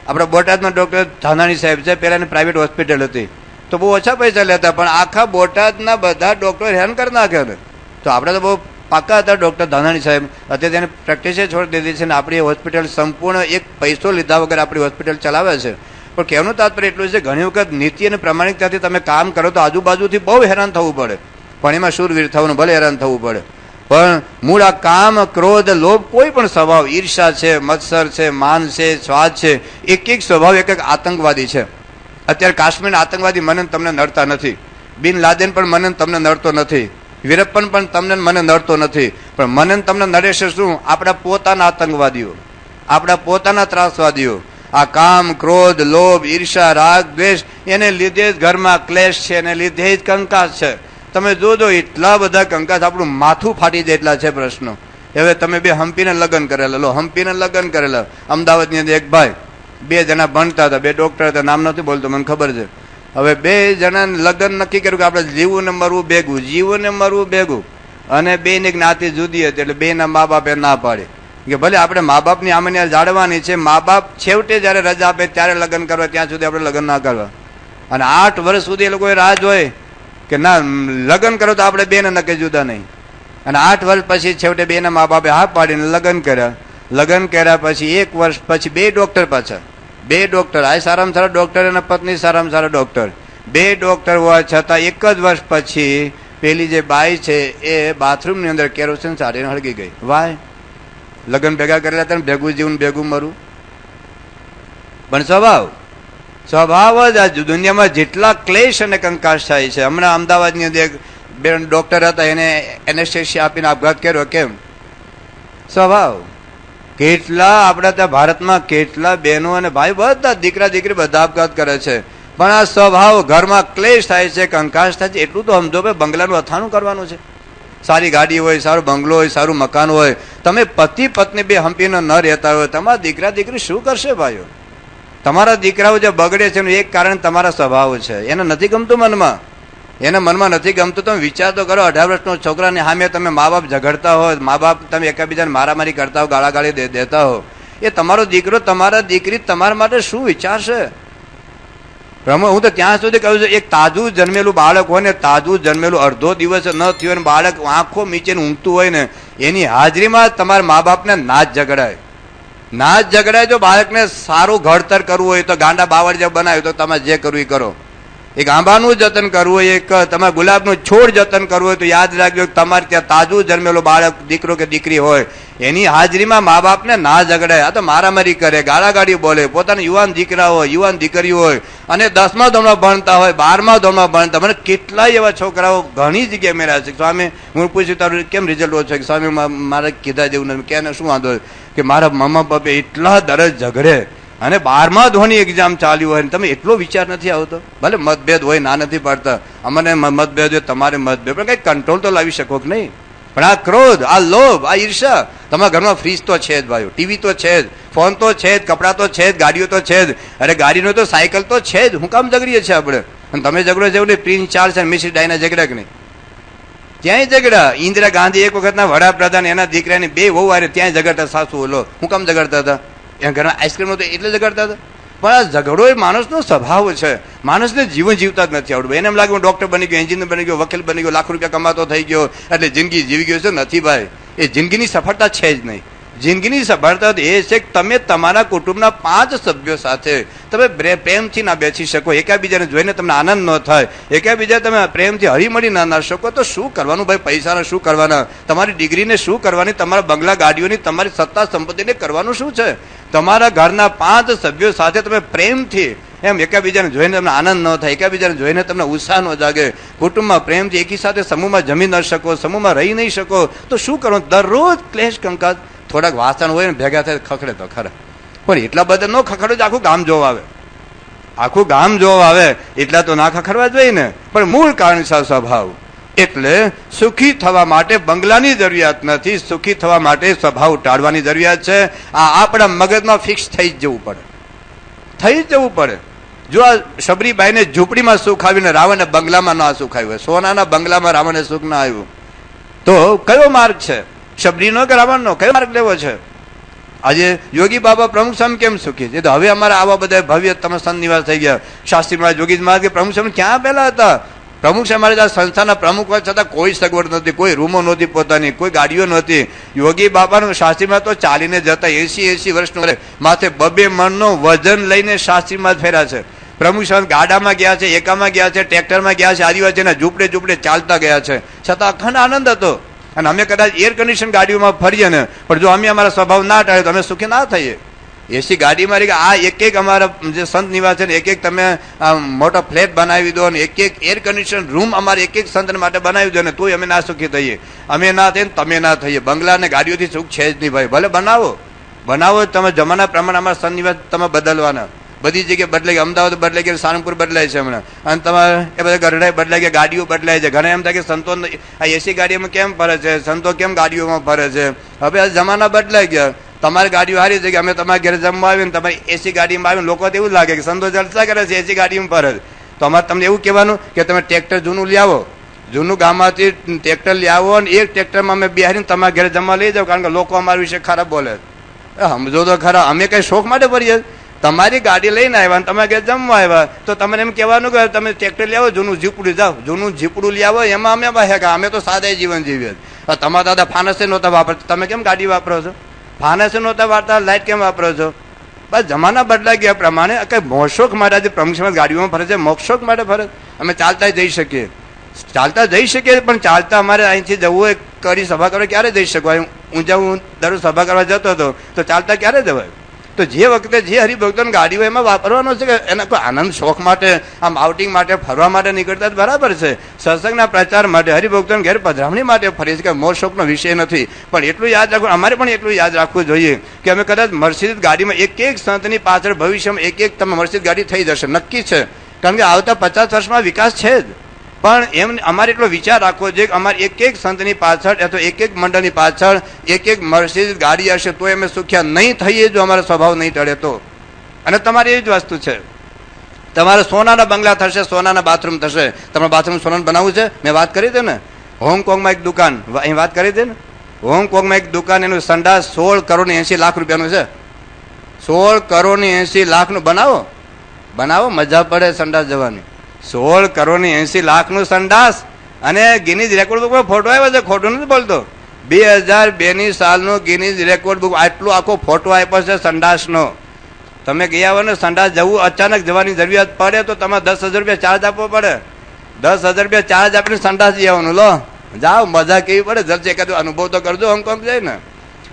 આપણા બોટાદમાં ડોક્ટર ધાનાણી સાહેબ છે, પહેલાની પ્રાઇવેટ હોસ્પિટલ હતી તો બહુ ઓછા પૈસા લેતા, પણ આખા બોટાદના બધા ડોક્ટર હેરાન કરી નાખ્યા ને. તો આપણે તો બહુ પાકા હતા ડોક્ટર ધાનાણી સાહેબ, અત્યારે તેને પ્રેક્ટિસે છોડી દીધી છે ને આપણી હોસ્પિટલ સંપૂર્ણ એક પૈસો લીધા વગર આપણી હોસ્પિટલ ચલાવે છે. પણ કહેવાનું તાત્પર્ય એટલું છે, ઘણી વખત નીતિ અને પ્રામાણિકતાથી તમે કામ કરો તો આજુબાજુથી બહુ હેરાન થવું પડે, પણ એમાં શૂરવીર થવાનું ભલે હેરાન થવું પડે. પણ મૂળ આ કામ, ક્રોધ, લોભ, કોઈ પણ સ્વભાવ, ઈર્ષા છે, મત્સર છે, માન છે, સ્વાદ છે, એક સ્વભાવ એક આતંકવાદી છે. અત્યારે કાશ્મીરના આતંકવાદી મને તમને નડતા નથી, બિન લાદેન પણ મને તમને નડતો નથી, વીરપ્પન પણ તમને મને નડતો નથી, પણ મને તમને નડે છે શું? આપણા પોતાના આતંકવાદીઓ, આપણા પોતાના ત્રાસવાદીઓ. આ કામ, ક્રોધ, લોભ, ઈર્ષા, રાગ, દ્વેષ, એને લીધે જ ઘરમાં ક્લેશ છે, એને લીધે જ કંકાસ છે. તમે જોજો એટલા બધા કંકાસ, આપણું માથું ફાટી જાય એટલા છે પ્રશ્નો. હવે તમે બે હમ્પીને લગ્ન કરેલા, હમ્પીને લગ્ન કરેલા. અમદાવાદની અંદર એક ભાઈ, 2 જણા ભણતા હતા, 2 ડોક્ટર હતા, નામ નથી બોલતો મને ખબર છે. હવે 2 જણા લગ્ન નક્કી કર્યું કે આપણે જીવવું ને મરવું ભેગું, જીવવું ને મરવું ભેગું, અને 2ની જ્ઞાતિ જુદી હતી એટલે 2ના મા બાપે ના પાડી કે ભલે આપણે મા બાપની આમન્યા જાળવાની છે, મા બાપ છેવટે જયારે રજા આપે ત્યારે લગ્ન કરવા, ત્યાં સુધી આપણે લગ્ન ના કરવા. અને 8 વર્ષ સુધી એ લોકોએ રાહ જોઈ કે ના લગ્ન કરો તો આપણે 2ને નક્કી જુદા નહીં. અને 8 વર્ષ પછી છેવટે 2ના મા બાપે હા પાડીને લગ્ન કર્યા. લગ્ન કર્યા પછી 1 વર્ષ પછી 2 ડોક્ટર પાછા, 2 ડોક્ટર, આ સારામાં સારા ડોક્ટર અને પત્ની સારામાં સારા ડોક્ટર, 2 ડોક્ટર હોવા છતાં 1 જ વર્ષ પછી પેલી જે બાઈ છે એ બાથરૂમની અંદર કેરોસીન સાડીને હળગી ગઈ. વાય, લગ્ન ભેગા કરેલા હતા, ભેગું જીવન ભેગું મરું. પણ સ્વભાવ જ આ દુનિયામાં જેટલા ક્લેશ અને કંકાસ થાય છે. હમણાં અમદાવાદની અંદર એક ડોક્ટર હતા, એને એનેસ્થેસિયા આપીને આપઘાત કર્યો. કેમ? સ્વભાવ. કેટલા આપણા ત્યાં ભારતમાં કેટલા બહેનો અને ભાઈ બધા દીકરા દીકરી બધા આપઘાત કરે છે. પણ આ સ્વભાવ ઘરમાં ક્લેશ થાય છે, કંકાશ થાય છે, એટલું તો સમજો ભાઈ બંગલાનું અથાણું કરવાનું છે. સારી ગાડી હોય, સારો બંગલો હોય, સારું મકાન હોય, તમે પતિ પત્ની બે હંપીને ન રહેતા હોય, તમારા દીકરા દીકરી શું કરશે ભાઈઓ? તમારા દીકરાઓ જે બગડે છે એનું એક કારણ તમારા સ્વભાવ છે. એને નથી ગમતું મનમાં, એના મનમાં નથી ગમતું. તમે વિચાર તો કરો, 18 વર્ષનો છોકરાની સામે તમે મા બાપ ઝઘડતા હો, મા બાપ તમે એકબીજાને મારામારી કરતા હો, ગાળાગાળી દેતા હો, એ તમારો દીકરો તમારા દીકરી તમારા માટે શું વિચારશે? હું તો ત્યાં સુધી કહું છું, એક તાજું જન્મેલું બાળક હોય ને, તાજું જન્મેલું અડધો દિવસ ન થયો ને બાળક આંખો નીચે ઊંઘતું હોય ને, એની હાજરીમાં તમારા મા બાપને ના જ ઝઘડાય, ના જ ઝઘડાય. જો બાળકને સારું ઘડતર કરવું હોય તો ગાંડા બાવળ જે બનાવ્યું તો તમે જે કરવું એ કરો. એક આંબાનું જતન કરવું હોય, એક તમારે ગુલાબનું છોડ જતન કરવું હોય તો યાદ રાખજો, તમારે ત્યાં તાજું જન્મેલું બાળક દીકરો કે દીકરી હોય એની હાજરીમાં મા બાપને ના ઝઘડાય. આ તો મારામારી કરે, ગાળાગાળી બોલે. પોતાના યુવાન દીકરા હોય, યુવાન દીકરી હોય અને 10મા ધોરણમાં ભણતા હોય, 12મા ધોરણમાં ભણતા, મને કેટલાય એવા છોકરાઓ ઘણી જગ્યાએ મેળ્યા છે. સ્વામી, હું પૂછ્યું તારું કેમ રિઝલ્ટ ઓછો છે? સ્વામી મારે કીધા જેવું નથી. કે શું વાંધો કે મારા મમ્મા પપ્પા એટલા દરજ ઝઘડે અને 12મા ધોરણની એક્ઝામ ચાલ્યું હોય ને તમે એટલો વિચાર નથી આવતો? ભલે મતભેદ હોય, ના નથી પાડતા, અમને મતભેદ હોય, તમારે મતભેદ, પણ કઈ કંટ્રોલ તો લાવી શકો કે નહીં? પણ આ ક્રોધ, આ લોભ, આ ઈર્ષા, તમારા ઘરમાં ફ્રીજ તો છે જ ભાઈઓ, ટીવી તો છે જ, ફોન તો છે જ, કપડાં તો છે જ, ગાડીઓ તો છે જ, અરે ગાડીનો તો સાયકલ તો છે જ. હું કામ ઝઘડીએ છીએ આપણે? અને તમે ઝઘડો છે એવું પ્રિન્સ ચાર્લ્સ અને મિસિસ ડાયના ઝઘડા કે નહીં? ત્યાંય ઝઘડા. ઇન્દિરા ગાંધી એક વખતના વડાપ્રધાન એના દીકરાની બે વહુ હારે ત્યાંય ઝઘડતા, સાસુ ઓલો. હું કામ ઝઘડતા હતા? એના ઘરમાં આઈસ્ક્રીમ હતો એટલે ઝઘડતા હતા. પણ આ ઝઘડો એ માણસનો સ્વભાવ છે. માણસને જીવન જીવતા જ નથી આવડતું. એને એમ લાગે હું ડોક્ટર બની ગયો, એન્જિનિયર બની ગયો, વકીલ બની ગયો, લાખ રૂપિયા કમાતો થઈ ગયો એટલે જિંદગી જીવી ગયો છે. નથી ભાઈ, એ જિંદગીની સફળતા છે જ નહીં. જિંદગીની સફળતા એ છે કે તમે તમારા કુટુંબના 5 સભ્યો સાથે તમે પ્રેમથી ના બેસી શકો, એકાબીજાને જોઈને તમને આનંદ ન થાય, એકાબીજા તમે પ્રેમથી હળીમળી ના શકો, તો શું કરવાનું ભાઈ? પૈસાને શું કરવાના? તમારી ડિગ્રીને શું કરવાની? તમારા બંગલા ગાડીઓની, તમારી સત્તા સંપત્તિને કરવાનું શું છે? તમારા ઘરના 5 સભ્યો સાથે તમે પ્રેમથી એમ એકાબીજાને જોઈને તમને આનંદ ન થાય, એકાબીજાને જોઈને તમને ઉત્સાહ ન જાગે, કુટુંબમાં પ્રેમથી એકી સાથે સમૂહમાં જમી ન શકો, સમૂહમાં રહી નહીં શકો, તો શું કરવાનું? દરરોજ ક્લેશ કંકાસ. થોડાક વાસણ હોય ને ભેગા થાય ખખડે તો ખરા, પણ એટલા બધા ન ખખડે તો આખું ગામ જોવા આવે, આખું ગામ જોવા આવે એટલા તો ના ખખડવા જોઈએ ને. પણ મૂળ કારણ છે સ્વભાવ. એટલે સુખી થવા માટે બંગલાની જરૂરિયાત નથી, સુખી થવા માટે સ્વભાવ ટાળવાની જરૂરિયાત છે. આ આપણા મગજમાં ફિક્સ થઈ જ જવું પડે, થઈ જ જવું પડે. જો આ શબરીબાઈને ઝૂંપડીમાં સુખ આવીને રાવણને બંગલામાં ના સુખ આવ્યું, સોનાના બંગલામાં રાવણને સુખ ના આવ્યું, તો કયો માર્ગ છે? શબરીનો કે રાવણનો? કયો માર્ગ લેવો છે? આજે યોગી બાબા પ્રમુખ સ્વામી કેમ સુખી છે? તો હવે અમારા આવા બધા ભવ્ય તમે સંત નિવાસ થઈ ગયા. શાસ્ત્રી મહારાજ, યોગી મહારાજ કે પ્રમુખ સ્વામી ક્યાં પહેલા હતા? પ્રમુખ સાહેબ મારે આ સંસ્થાના પ્રમુખ હોય છતાં કોઈ સગવડ નહોતી, કોઈ રૂમો નહોતી પોતાની, કોઈ ગાડીઓ નહોતી. યોગી બાબાનું શાસ્ત્રીમાં તો ચાલીને જતા, 80 વર્ષનો માથે 2 મણનો વજન લઈને શાસ્ત્રીમાં જ ફેર્યા છે. પ્રમુખ સાહેબ ગાડામાં ગયા છે, એકામાં ગયા છે, ટ્રેક્ટરમાં ગયા છે, આદિવાસીના ઝૂંપડે ચાલતા ગયા છે, છતાં અખંડ આનંદ હતો. અને અમે કદાચ એર કન્ડિશન ગાડીઓમાં ફરીએ ને, પણ જો અમે અમારા સ્વભાવ ના ટાળે તો અમે સુખી ના થઈએ. એસી ગાડીમાં આ એક અમારા જે સંત નિવાસ છે ને, એક તમે મોટો ફ્લેટ બનાવી દો ને, એક એર કન્ડિશન રૂમ અમારે એક સંત માટે બનાવી દો ને, તોય અમે ના સુખી થઈએ. અમે ના થઈએ તમે ના થઈએ. બંગલા ને ગાડીઓથી સુખ છે જ નહીં ભાઈ. ભલે બનાવો તમે જમાના પ્રમાણે અમારા સંત નિવાસ તમે બદલવાના. બધી જગ્યાએ બદલાઈ ગયા, અમદાવાદ બદલાઈ ગયા, સારંગપુર બદલાય છે હમણાં, અને તમારે એ બધા ગરડા બદલાઈ ગયા, ગાડીઓ બદલાય છે. ઘણા એમ થાય કે સંતો આ એસી ગાડીઓમાં કેમ ફરે છે, સંતો કેમ ગાડીઓમાં ફરે છે? હવે આ જમાના બદલાઈ ગયા. તમારી ગાડીઓ સારી છે કે અમે તમારા ઘરે જમવા આવીને તમારી એસી ગાડીમાં આવીને લોકો તો એવું લાગે કે સંતો જલસા કરે છે, એસી ગાડીમાં ફરે છે. તો અમારે તમને એવું કહેવાનું કે તમે ટ્રેક્ટર જૂનું લઈ આવો, જૂનું ગામમાંથી ટ્રેક્ટર લઈ આવો અને એક ટ્રેક્ટરમાં અમે બિહારીને તમારા ઘરે જમવા લઈ જાઓ, કારણ કે લોકો અમારા વિશે ખરાબ બોલે. સમજો તો ખરા, અમે કઈ શોખ માટે ફરીએ? તમારી ગાડી લઈને આવ્યા, તમારા ઘરે જમવા આવ્યા, તો તમને એમ કહેવાનું કે તમે ટ્રેક્ટર લઈ આવો, જૂનું ઝીપડું જાઓ, જૂનું ઝીપડું લઈ આવો, એમાં અમે વાહ્યા, અમે તો સાદા જીવન જીવીએ. તમારા દાદા ફાનસે નહોતા વાપરતા, તમે કેમ ગાડી વાપરો છો? ફાનસે નહોતા વાપરતા, લાઇટ કેમ વાપરો છો? બસ જમાના બદલાઈ ગયા પ્રમાણે કઈ મોક્ષોખ માટે આજે પ્રમુખ ગાડીઓમાં ફરે છે, મોક્ષોખ માટે ફરે. અમે ચાલતા જઈ શકીએ, પણ ચાલતા અમારે અહીંથી જવું હોય, કરી સભા કરવા ક્યારે જઈ શકો? હું દરરોજ સભા કરવા જતો હતો, તો ચાલતા ક્યારે જવાય? તો જે વખતે જે હરિભક્તોની ગાડીઓ એમાં વાપરવાનો છે કે એના કોઈ આનંદ શોખ માટે, આમ આઉટિંગ માટે, ફરવા માટે નીકળતા બરાબર છે. સત્સંગના પ્રચાર માટે, હરિભક્તોને ઘેર પધરામણી માટે ફરીએ છે, કે મોર શોખનો વિષય નથી. પણ એટલું યાદ રાખવું, અમારે પણ એટલું યાદ રાખવું જોઈએ કે અમે કદાચ મર્સિડીઝ ગાડીમાં એક સંતની પાછળ ભવિષ્યમાં એક તમે મર્સિડીઝ ગાડી થઈ જશે, નક્કી છે. કારણ કે આવતા 50 વર્ષમાં વિકાસ છે જ, પણ એમ અમારે એટલો વિચાર રાખવો જોઈએ કે અમારે એક એક સંતની પાછળ અથવા એક એક મંડળની પાછળ એક એક મર્સિડીઝ ગાડી હશે તો અમે સુખ્યા નહીં થઈએ જો અમારો સ્વભાવ નહીં ટળે તો. અને તમારી એવી જ વસ્તુ છે, તમારે સોનાના બંગલા થશે, સોનાના બાથરૂમ થશે, તમારે બાથરૂમ સોનાનું બનાવવું છે. મેં વાત કરી હતી ને, હોંગકોંગમાં એક દુકાન, અહીં વાત કરી હતી ને, હોંગકોંગમાં એક દુકાન, એનું સંડાસ 16 કરોડ ને 80 લાખ રૂપિયાનું છે. 16 કરોડ ને 80 લાખનું બનાવો, મજા પડે સંડાસ જવાની. 16 કરોડ ને 80 લાખનું સંડાસ, અને ગિનીઝ રેકોર્ડ બુકમાં ફોટો આવ્યો છે, ખોટું નથી બોલતો. 2002 સાલનો ગિનીઝ રેકોર્ડ બુક આટલો આખો ફોટો આપ્યો છે સંડાસનો. તમે ગયા હોય ને સંડાસ જવું, અચાનક જવાની જરૂરિયાત પડે તો તમારે 10,000 રૂપિયા ચાર્જ આપવો પડે. 10,000 રૂપિયા ચાર્જ આપીને સંડાસ જઈ આવવાનું. લો જાઓ, મજા કેવી પડે. જલ્દી એકાદ અનુભવ તો કરજો હોંગકોંગ જઈને.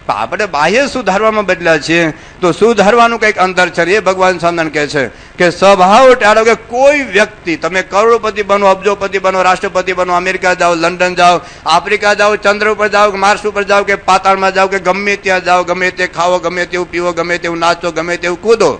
આપણે બાહ્ય સુધારવામાં બદલ્યા છીએ તો સુધારવાનું કંઈક અંતર છે. એ ભગવાન સ્વામિનારાયણ કહે છે કે સ્વભાવ ટાળો. કે કોઈ વ્યક્તિ, તમે કરોડપતિ બનો, અબજોપતિ બનો, રાષ્ટ્રપતિ બનો, અમેરિકા જાઓ, લંડન જાઓ, આફ્રિકા જાઓ, ચંદ્ર ઉપર જાઓ, માર્સ ઉપર જાઓ, કે પાતાળમાં જાઓ, કે ગમે ત્યાં જાઓ, ગમે તે ખાવો, ગમે તેવું પીવો, ગમે તેવું નાચો, ગમે તેવું કૂદો,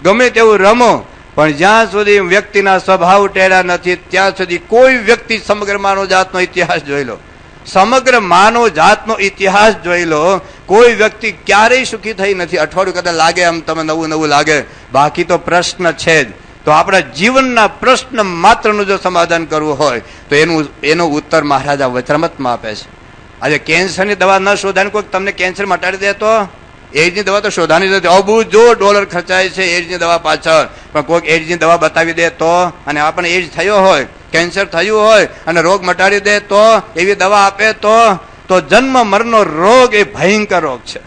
ગમે તેવું રમો, પણ જ્યાં સુધી વ્યક્તિના સ્વભાવ ટેડા નથી ત્યાં સુધી કોઈ વ્યક્તિ, સમગ્ર માનવ જાતનો ઇતિહાસ જોઈ લો, સમગ્ર માનવ જાતનો ઇતિહાસ જોઈ લો, કોઈ વ્યક્તિ ક્યારેય સુખી થઈ નથી. અઠવાડિયું કદાચ લાગે આમ તમે નવું નવું લાગે, બાકી તો પ્રશ્ન છે જ. તો આપણા જીવનના પ્રશ્ન માત્રનું જો સમાધાન કરવું હોય તો એનો ઉત્તર મહારાજા વચરામૃતમાં આપે છે. આજે કેન્સરની દવા ન શોધાને કોઈ તમને કેન્સર મટાડી દે તો એડ્સની દવા તો શોધાની નથી. અબુજો ડોલર ખર્ચાય છે એડ્સની દવા પાછળ, પણ કોઈક એડ્સની દવા બતાવી દે તો, અને આપણને એડ્સ થયો હોય, કેન્સર થયું હોય અને રોગ મટાડી દે તો, એવી દવા આપે તો જન્મ મરણનો રોગ એ ભયંકર રોગ છે.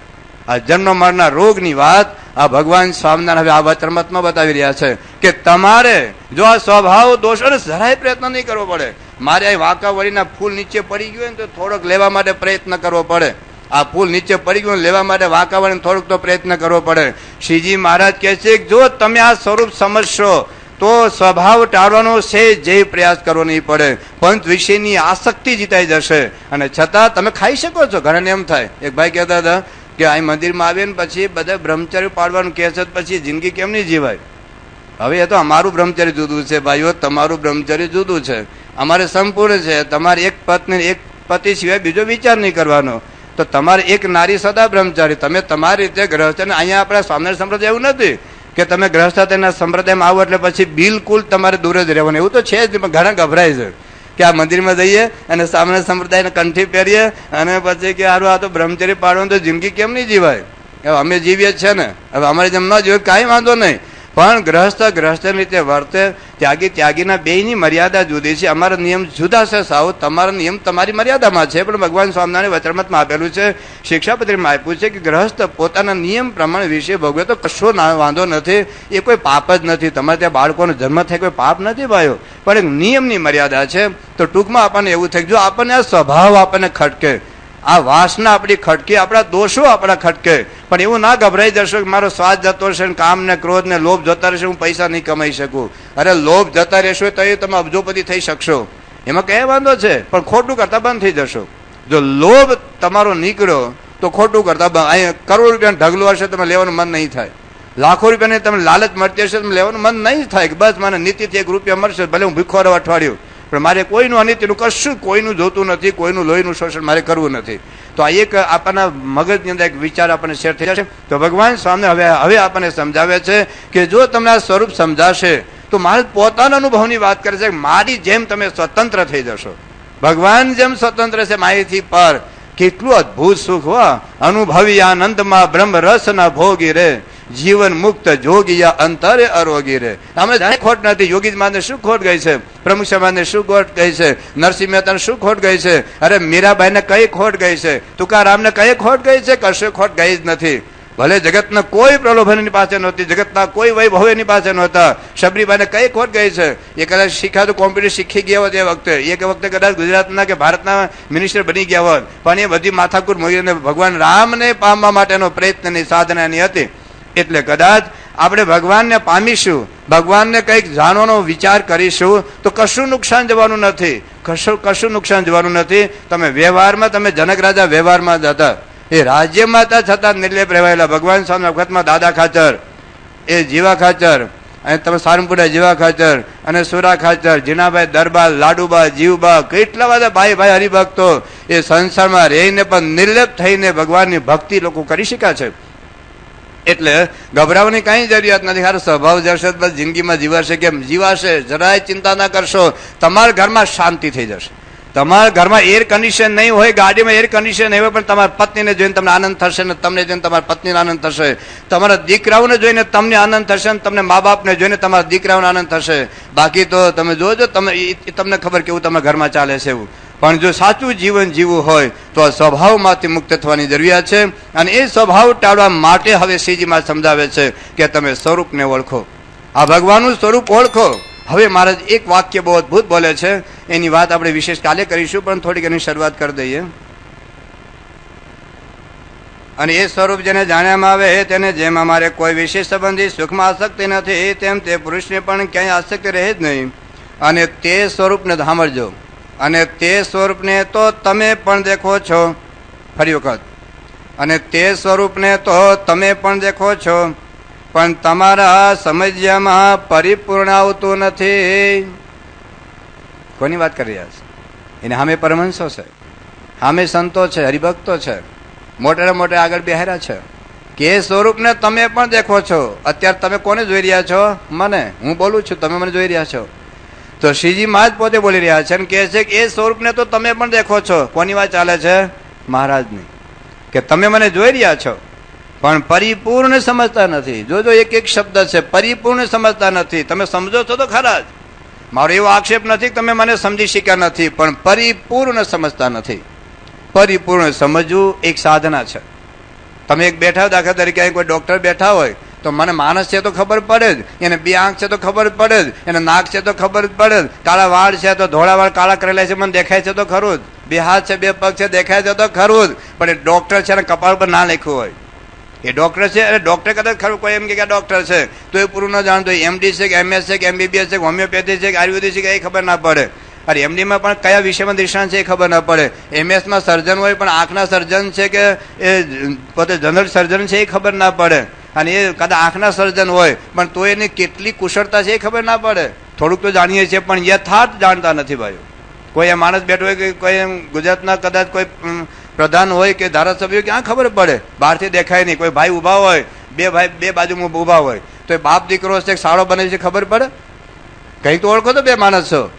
આ જન્મ મરણના રોગની વાત આ ભગવાન સ્વામિનારાયણ હવે આ વચરામૃતમાં બતાવી રહ્યા છે કે તમારે જો આ સ્વભાવ દોષ, અને જરાય પ્રયત્ન નહીં કરવો પડે. મારે આ વાંકાવળીના ફૂલ નીચે પડી ગયું ને તો થોડોક લેવા માટે પ્રયત્ન કરવો પડે. આ ફૂલ નીચે પડી ગયું લેવા માટે વાંકાવળીને થોડોક તો પ્રયત્ન કરવો પડે. શ્રીજી મહારાજ કહે છે કે જો તમે આ સ્વરૂપ સમજશો તો સ્વભાવ ટાળવાનો છે જે પ્રયાસ કરવો નહીં પડે. પંચ વિષયની આસક્તિ જીતાઈ જશે, અને છતાં તમે ખાઈ શકો છો. ઘણાને એમ થાય, એક ભાઈ કહેતા હતા કે અહીં મંદિરમાં આવીએ ને પછી બધા બ્રહ્મચર્ય પાડવાનું કહે છે, પછી જિંદગી કેમ નહીં જીવાય. હવે એ તો અમારું બ્રહ્મચર્ય જુદું છે ભાઈઓ, તમારું બ્રહ્મચર્ય જુદું છે. અમારે સંપૂર્ણ છે. તમારે એક પત્ની, એક પતિ સિવાય બીજો વિચાર નહીં કરવાનો. તો તમારે એક નારી સદા બ્રહ્મચારી. તમે તમારી રીતે ગ્રહસ્થ, અને અહીંયા આપણા સ્વામિનારાયણ સંપ્રદાય એવું નથી કે તમે ગ્રહસ્થના સંપ્રદાયમાં આવો એટલે પછી બિલકુલ તમારે દૂર જ રહેવાનું. એવું તો છે જ, પણ ઘણા ગભરાય છે કે આ મંદિરમાં જઈએ અને સ્વામિનારાયણ સંપ્રદાયને કંઠી પહેરીએ અને પછી કે હારું આ તો બ્રહ્મચર્ય પાડવાનું, તો જિંદગી કેમ નહીં જીવાય. હવે અમે જીવીએ છે ને, હવે અમારે જેમ ન જીવે કાંઈ વાંધો નહીં, પણ ગ્રહસ્થની રીતે વર્તે. ત્યાગીના બેયની મર્યાદા જુદી છે. અમારા નિયમ જુદા છે સાવ. તમારા નિયમ તમારી મર્યાદામાં છે, પણ ભગવાન સ્વામિનારાયણ વચરામૃતમાં આપેલું છે, શિક્ષાપત્રીમાં આપ્યું છે કે ગ્રહસ્થ પોતાના નિયમ પ્રમાણે વિષય ભોગવે તો કશો વાંધો નથી. એ કોઈ પાપ જ નથી. તમારે ત્યાં બાળકોનો જન્મ થાય કોઈ પાપ નથી ભાઈઓ, પણ એક નિયમની મર્યાદા છે. તો ટૂંકમાં આપણને એવું થાય, જો આપણને આ સ્વભાવ આપણને ખટકે, આ વાસના આપણી ખટકે, આપણા દોષો આપણા ખટકે, પણ એવું ના ગભરાઈ જશો કે મારો સ્વાદ જતો રહેશે, કામ ને ક્રોધ ને લોભ જતા રહેશે, હું પૈસા નહીં કમાઈ શકું. અરે લોભ જતા રહેશો તો એ તમે અબજોપતિ થઈ શકશો, એમાં કઈ વાંધો છે, પણ ખોટું કરતા બંધ થઈ જશો. જો લોભ તમારો નીકળ્યો તો ખોટું કરતા બંધ. અહીંયા કરોડ રૂપિયાનો ઢગલો હશે તમે લેવાનું મન નહીં થાય. લાખો રૂપિયાની તમને લાલચ મળતી હશે તમે લેવાનું મન નહીં થાય કે બસ મને નીતિથી 1 રૂપિયા મળશે, ભલે હું ભૂખો રહું અઠવાડિયું, પણ મારે કોઈનું અનિત્યનું કશું કોઈનું જોતું નથી, કોઈનું લોહીનું શોષણ મારે કરવું નથી. તો આ એક આપણના મગજની અંદર એક વિચાર આપણને શેર થઈ જશે. તો ભગવાન સ્વામી હવે આપણને સમજાવે છે કે જો તમને આ સ્વરૂપ સમજાશે તો મારે પોતાના અનુભવની વાત કરે છે. મારી જેમ તમે સ્વતંત્ર થઈ જશો. ભગવાન જેમ સ્વતંત્ર છે માહિતી પર, કેટલું અદભુત સુખ હો. અનુભવી આનંદમાં બ્રહ્મ રસ ના ભોગી રે, જીવન મુક્ત જોગિયા અંતરે અરોગી રે. અમે જાણે ખોટ નથી. યોગી માને શું ખોટ ગઈ છે, પ્રમુખ સમાજને શું ખોટ ગઈ છે, નરસિંહ મહેતાને શું ખોટ ગઈ છે, અરે મીરાબાઈને કઈ ખોટ ગઈ છે, તુકારામને કઈ ખોટ ગઈ છે, કશું ખોટ ગઈ જ નથી. ભલે જગતના કોઈ પ્રલોભન એની પાસે નહોતી, જગતના કોઈ વૈભવ એની પાસે નહોતા. શબરીબાઈને કઈ ખોટ ગઈ છે. એ કદાચ શીખાતું કોમ્પ્યુટર શીખી ગયા હોત એ વખતે કદાચ ગુજરાતના કે ભારતના મિનિસ્ટર બની ગયા હોત, પણ એ બધી માથાકૂટ મૂકીને ભગવાન રામને પામવા માટેનો પ્રયત્નની સાધનાની હતી. એટલે કદાચ આપણે ભગવાનને પામીશું, ભગવાનને કંઈક જાણવાનો વિચાર કરીશું તો કશું નુકસાન જવાનું નથી, કશું નુકસાન જવાનું નથી. તમે વ્યવહારમાં, તમે જનક રાજા વ્યવહારમાં જ હતા, એ રાજ્યમાં હતા છતાં નિર્લેપ રહેવાયેલા. ભગવાન સ્વામી વખતમાં દાદા ખાચર, એ જીવા ખાચર, અને તમે સારંગપુરા જીવા ખાચર, અને સુરા ખાચર, જીનાભાઈ દરબાર, લાડુબા, જીવબા, કેટલા બધા ભાઈ ભાઈ હરિભક્તો એ સંસારમાં રહીને પણ નિર્લેપ થઈને ભગવાનની ભક્તિ લોકો કરી શક્યા છે. એટલે ગભરાવાની કઈ જરૂરિયાત નથી. ખાલી સ્વભાવ જશે બસ જિંદગીમાં જીવાશે. કેમ જીવાશે? જરાય ચિંતા ના કરશો, તમારા ઘરમાં શાંતિ થઈ જશે. તમારા ઘરમાં એર કન્ડિશન નહીં હોય, ગાડીમાં એર કન્ડિશન નહીં હોય, પણ તમારા પત્નીને જોઈને તમને આનંદ થશે ને તમને જોઈને તમારા પત્નીને આનંદ થશે. તમારા દીકરાઓને જોઈને તમને આનંદ થશે ને તમને મા બાપને જોઈને તમારા દીકરાઓને આનંદ થશે. બાકી તો તમે જોજો, તમને ખબર કેવું તમારા ઘરમાં ચાલે છે એવું. પણ જો સાચું જીવન જીવવું હોય તો આ સ્વભાવમાંથી મુક્ત થવાની જરૂરિયાત છે. અને એ સ્વભાવ ટાળવા માટે હવે શ્રીજીમાં સમજાવે છે કે તમે સ્વરૂપને ઓળખો, આ ભગવાનનું સ્વરૂપ ઓળખો. હવે મહારાજ એક વાક્ય બહુ અદભુત બોલે છે, એની વાત આપણે વિશેષ કાલે કરીશું, પણ થોડીક એની શરૂઆત કરી દઈએ. અને એ સ્વરૂપ જેને જાણ્યામાં આવે તેને જેમ અમારે કોઈ વિશેષ સંબંધી સુખમાં આસક્તિ નથી, તેમ તે પુરુષને પણ ક્યાંય આસક્તિ રહે જ નહીં. અને તે સ્વરૂપને સાંભળજો, અને તે સ્વરૂપને તો તમે પણ દેખો છો. ફરી વખત, અને તે સ્વરૂપને તો તમે પણ દેખો છો, પણ તમારા સમજ્યામાં પરિપૂર્ણ આવતું નથી. કોની વાત કરી રહ્યા છે? એને સામે પરમહંસો છે, સામે સંતો છે, હરિભક્તો છે, મોટા મોટા આગળ બેહાર્યા છે કે એ સ્વરૂપને તમે પણ દેખો છો. અત્યારે તમે કોને જોઈ રહ્યા છો? મને. હું બોલું છું, તમે મને જોઈ રહ્યા છો. તો શ્રીજી મહારાજ પોતે બોલી રહ્યા છે અને કહે છે કે એ સ્વરૂપને તો તમે પણ દેખો છો. કોની વાત ચાલે છે? મહારાજની. કે તમે મને જોઈ રહ્યા છો પણ પરિપૂર્ણ સમજતા નથી. જોજો એક એક શબ્દ છે, પરિપૂર્ણ સમજતા નથી. તમે સમજો છો તો ખરા જ, મારો એવો આક્ષેપ નથી કે તમે મને સમજી શક્યા નથી, પણ પરિપૂર્ણ સમજતા નથી. પરિપૂર્ણ સમજવું એક સાધના છે. તમે એક બેઠા, દાખલા તરીકે કોઈ ડોક્ટર બેઠા હોય તો મને માણસ છે તો ખબર પડે જ, એને બે આંખ છે તો ખબર પડે જ, એને નાક છે તો ખબર પડે જ, કાળા વાળ છે તો ધોળા વાળ કાળા કરેલા છે મને દેખાય છે તો ખરું જ, બે હાથ છે બે પગ છે દેખાય છે તો ખરું જ. પણ એ ડોક્ટર છે ને કપાળ પર ના લખ્યું હોય એ ડોક્ટર છે. અરે ડોક્ટર કદાચ ખરું કોઈ એમ કે ડોક્ટર છે તો એ પૂરું ન જાણતો એમડી છે કે એમએસ છે કે એમબીબીએસ છે કે હોમિયોપેથી છે કે આયુર્વેદિક છે કે એ ખબર ના પડે. અરે એમડીમાં પણ કયા વિષયમાં નિષ્ણાંત છે એ ખબર ના પડે. એમએસમાં સર્જન હોય પણ આંખના સર્જન છે કે એ પોતે જનરલ સર્જન છે એ ખબર ના પડે. અને એ કદાચ આંખના સર્જન હોય પણ તો એની કેટલી કુશળતા છે એ ખબર ના પડે. થોડુંક તો જાણીએ છીએ પણ યથાર્થ જાણતા નથી ભાઈઓ. કોઈ એમ માણસ બેઠો હોય કે કોઈ એમ ગુજરાતના કદાચ કોઈ પ્રધાન હોય કે ધારાસભ્ય, ક્યાં ખબર પડે? બહારથી દેખાય નહીં. કોઈ ભાઈ ઉભા હોય, બે બાજુમાં ઉભા હોય તો એ બાપ દીકરો છે સાળો બને છે ખબર પડે? કઈ તો ઓળખો તો બે માણસ છો,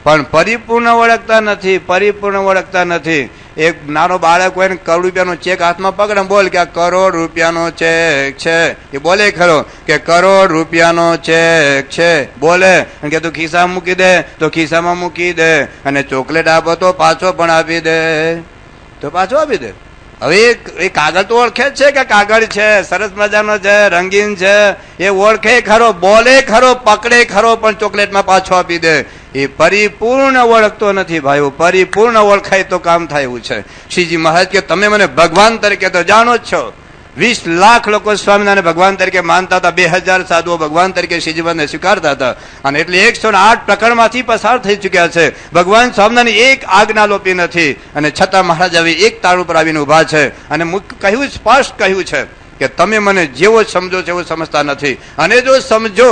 પણ પરિપૂર્ણ ઓળખતા નથી. પરિપૂર્ણ ઓળખતા નથી. એક નાનો બાળક હોય ને કરોડ રૂપિયાનો ચેક હાથમાં પકડે બોલ કે આ કરોડ રૂપિયાનો ચેક છે, એ બોલે ખરો કે કરોડ રૂપિયાનો ચેક છે બોલે, અને કે તું ખિસ્સામાં મૂકી દે તો ખિસ્સામાં મૂકી દે, અને ચોકલેટ આપો તો પાછો પણ આપી દે તો પાછો આપી દે. હવે એ કાગળ તો ઓળખે જ છે કે કાગળ છે, સરસ મજાનો છે, રંગીન છે, એ ઓળખે ખરો, બોલે ખરો, પકડે ખરો, પણ ચોકલેટમાં પાછો આપી દે. એ પરિપૂર્ણ ઓળખતો નથી ભાઈઓ. પરિપૂર્ણ ઓળખાય તો કામ થાય એવું છે. શ્રીજી મહારાજ કે તમે મને ભગવાન તરીકે તો જાણો જ છો. 20 લાખ લોકો સ્વામિનારાયણ ભગવાન તરીકે માનતા હતા, 2000 સાધુઓ ભગવાન તરીકે શ્રીજીને સ્વીકારતા હતા, અને એટલે 108 પ્રકરણમાંથી પસાર થઈ ચુક્યા છે. ભગવાન સ્વામિનારાયણ એક આજ્ઞા લોપી નથી, અને છતાં મહારાજ આવી એક તાળ ઉપર આવીને ઉભા છે અને કહ્યું, સ્પષ્ટ કહ્યું છે કે તમે મને જેવો સમજો છો એવું સમજતા નથી. અને જો સમજો,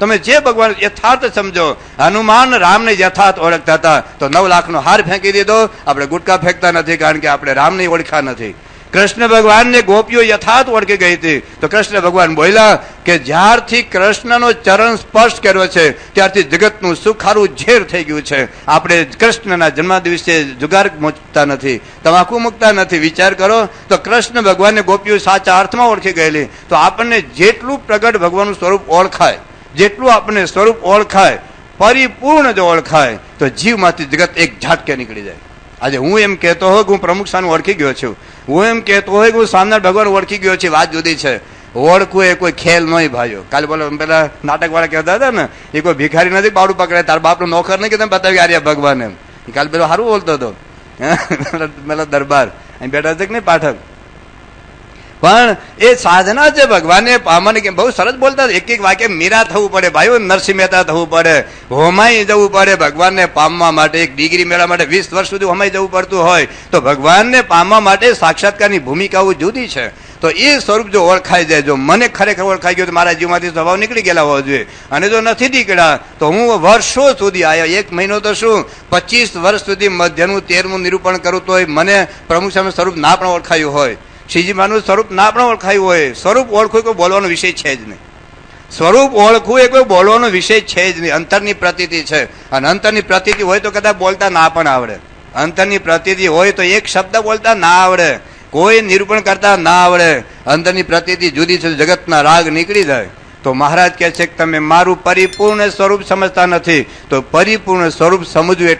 તમે જે ભગવાન યથાર્થ સમજો. હનુમાન રામને યથાર્થ ઓળખતા હતા તો 9 લાખનો હાર ફેંકી દીધો. આપણે ગુટકા ફેંકતા નથી કારણ કે આપણે રામને ઓળખ્યા નથી. કૃષ્ણ ભગવાનને ગોપીઓ યથાર્થ ઓળખી ગઈ હતી તો કૃષ્ણ ભગવાન બોલ્યા કે જ્યારથી કૃષ્ણનો ચરણ સ્પર્શ કર્યો છે ત્યારથી જગતનું સુખારું ઝેર થઈ ગયું છે. આપણે કૃષ્ણના જન્મ દિવસે જુગાર મૂકતા નથી, તમાકુ મૂકતા નથી. વિચાર કરો તો કૃષ્ણ ભગવાનને ગોપીઓ સાચા અર્થમાં ઓળખી ગયેલી. તો આપણને જેટલું પ્રગટ ભગવાનનું સ્વરૂપ ઓળખાય, જેટલું આપણને સ્વરૂપ ઓળખાય, પરિપૂર્ણ જો ઓળખાય તો જીવમાંથી જગત એક ઝાટકે નીકળી જાય. આજે હું એમ કહેતો હોય કે હું પ્રમુખ સ્થાન ઓળખી ગયો છું, હું એમ કહેતો હોય કે હું સ્વામિનારાયણ ભગવાન ઓળખી ગયો છું, વાત જુદી છે. ઓળખવું એ કોઈ ખેલ નહીં ભાઈઓ. કાલે બોલો પેલા નાટક વાળા કહેતા હતા ને, એ કોઈ ભિખારી નથી બાવડું પકડે, તાર બાપનો નોકર નહીં કે તમે બતાવી આર્યા ભગવાન એમ. કાલે પેલો સારું બોલતો હતો પેલા દરબાર અહીં બેઠા છે કે નહીં પાઠક. પણ એ સાધના છે ભગવાનને પામવાની. કે બહુ સરસ બોલતા, એક એક વાક્ય મીરા થવું પડે ભાઈઓ, નરસિંહ મહેતા થવું પડે, હોમાઈ જવું પડે ભગવાનને પામવા માટે. એક ડિગ્રી મેળવવા માટે 20 વર્ષ સુધી હોમાઈ જવું પડતું હોય તો ભગવાનને પામવા માટે સાક્ષાત્કારની ભૂમિકાઓ જુદી છે. તો એ સ્વરૂપ જો ઓળખાઈ જાય, જો મને ખરેખર ઓળખાઈ ગયો તો મારા જીવમાંથી સ્વભાવ નીકળી ગયેલા હોવા જોઈએ. અને જો નથી નીકળ્યા તો હું વર્ષો સુધી આવ્યા, 1 મહિનો તો શું 25 વર્ષ સુધી મધ્યનું 13મું નિરૂપણ કરું તો મને પ્રમુખ સ્વામી સ્વરૂપ ના પણ ઓળખાયું હોય, શ્રીજીમાનું સ્વરૂપ ના પણ ઓળખાયું હોય. સ્વરૂપ ઓળખવું કોઈ બોલવાનો વિષય છે જ નહીં. સ્વરૂપ ઓળખવું એ કોઈ બોલવાનો વિષય છે જ નહીં. અંતરની પ્રતીતિ છે, અને અંતરની પ્રતીતિ હોય તો કદાચ બોલતા ના પણ આવડે. અંતરની પ્રતીતિ હોય તો એક શબ્દ બોલતા ના આવડે, કોઈ નિરૂપણ કરતા ના આવડે. અંતરની પ્રતીતિ જુદી છે, જગતના રાગ નીકળી જાય. તો મહારાજ કહે છે કે તમે મારું પરિપૂર્ણ સ્વરૂપ સમજતા નથી, તો પરિપૂર્ણ સ્વરૂપ સમજવું